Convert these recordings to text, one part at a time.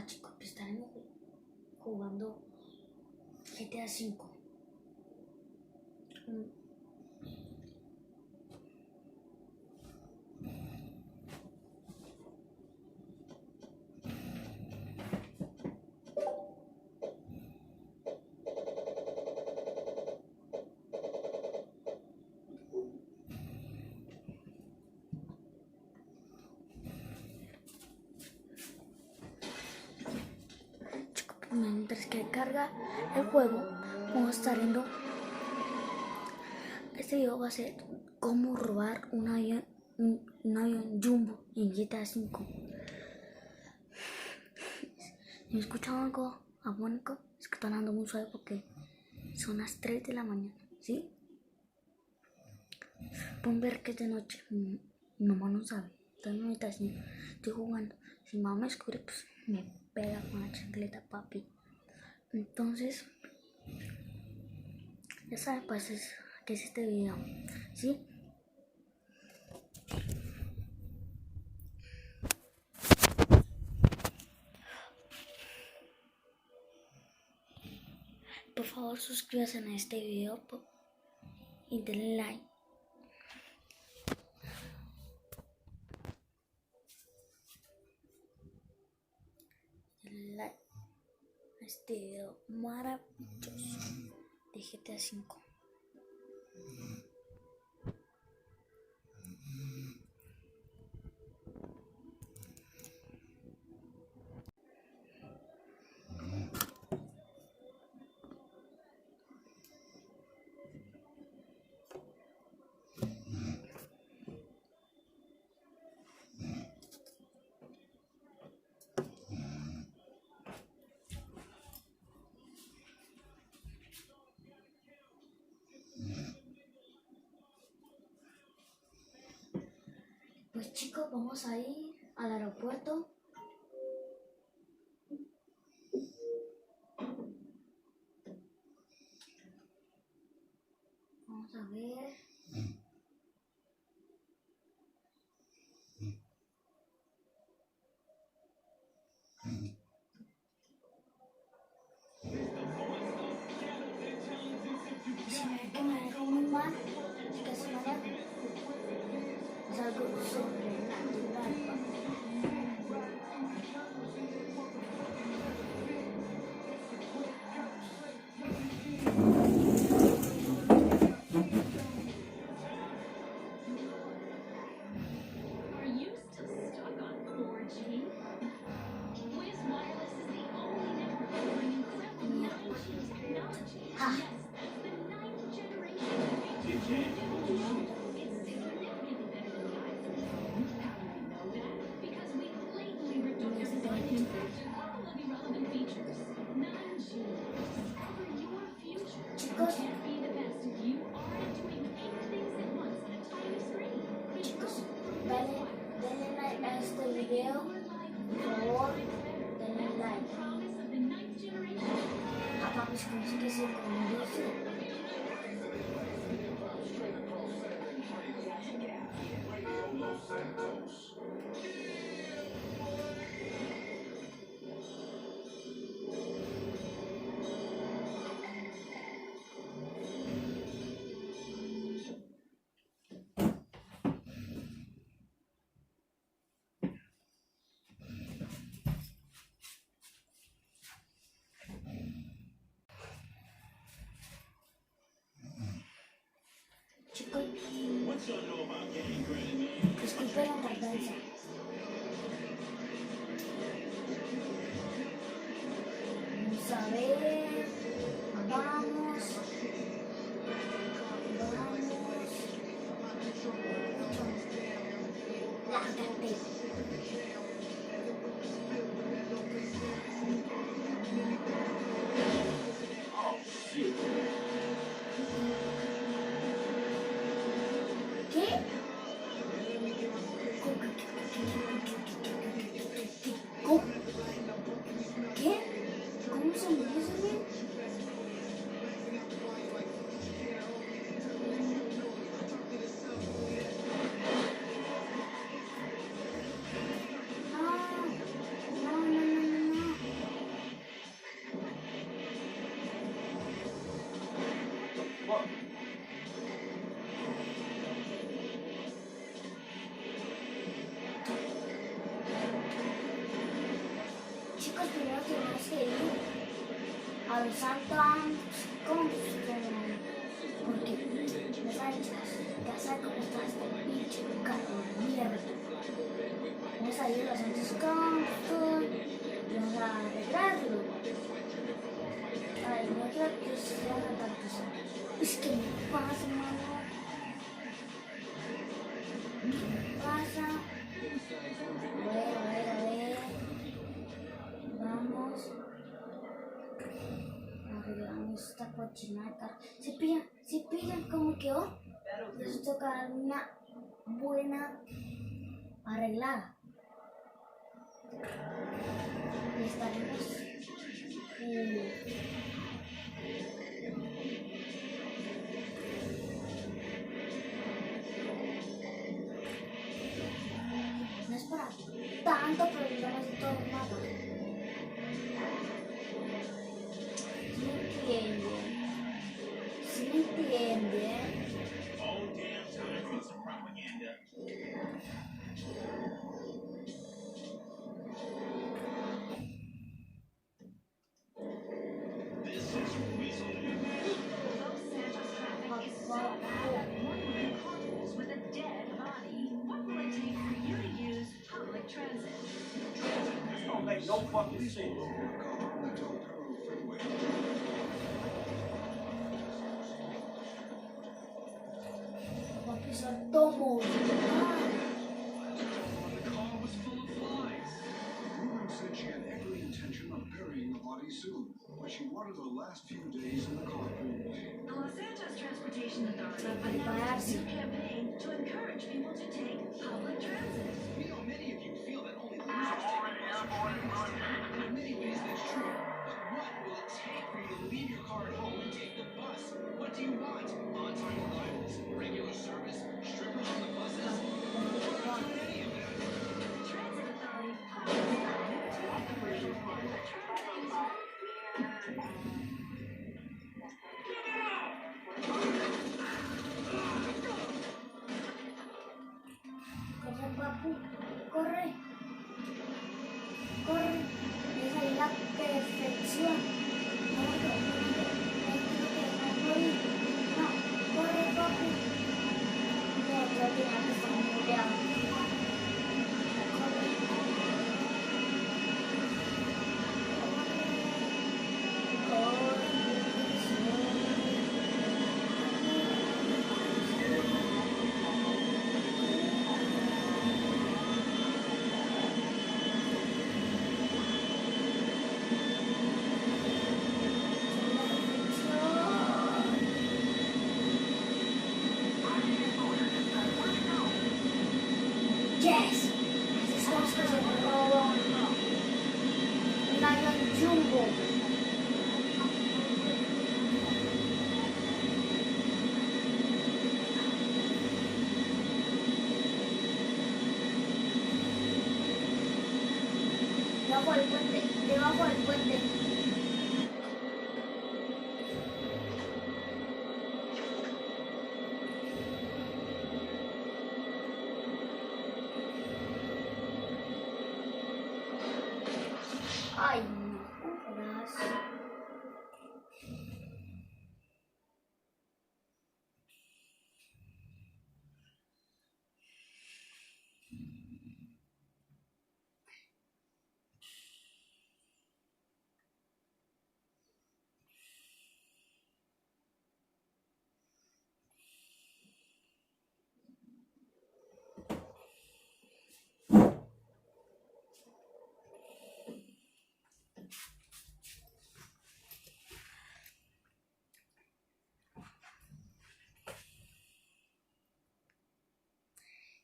Hola chicos, estaremos jugando GTA V. Mientras que carga el juego, vamos a estar viendo. Este video va a ser cómo robar un avión jumbo en GTA V. Si me escuchan algo afónico, es que estoy hablando muy suave porque son las 3 de la mañana, ¿sí? Pueden ver que es de noche. Mi mamá no sabe. Entonces estoy jugando. Si mi mamá me descubre, pues me pega con la chancleta, papi. Entonces, ya saben, pues que es este video, ¿sí? Por favor, suscríbanse a este video y denle like. Denle like a este video maravilloso de GTA V. Pues chicos, vamos a ir al aeropuerto. Vamos a ver. Se me ve que me dejo muy mal, que se me ve. Es algo sobrenatural, papi. Chicos, denle like a este video, por favor, denle like. A papi, que se conduce. Chicos, disculpen la tardanza. Vamos a ver. Vamos. Lárgate. ¿Qué? ¿Qué? ¿Cómo se me dice? saltan construyen porque les ha hecho que hacer como está este pinche carro de mierda. Les ayuda a hacer construyen y vamos a arreglarlo. Ay, no quiero que se haga tanto eso. Es que me pasa, mano. Me pasa. A ver. Vamos. Arreglamos esta cochinata. ¿Se pillan cómo quedó? Les toca una buena arreglada. Y estaremos. No es para tanto, pero ya no todo el mapa. ¿Sí me entienden? No fucking sense. Va a pisar todo. The car was full of flies. Ruben said she had every intention of burying the body soon, but she wanted the last few days in the carpool. The Los Santos Transportation Authority announced a new campaign to encourage people to take public transit. We know many of you feel that only losers take the bus. In many ways, that's true. But what will it take for you to leave your car at home and take the bus? What do you want? On-time arrivals, regular service, strippers on the buses? We're not doing any of that. The Transit Authority published a new declaration for public transit. Corre, papu, corre. Corre. Esa es la perfección. No, corre, papu. No, ya tenía que estar muteado. Yes! This one's going to roll on. Un avión jumbo. Debajo del puente, debajo del puente. Ay, no jodas.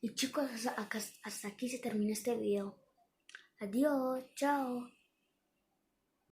Y chicos, hasta aquí se termina este video. Adiós, chao.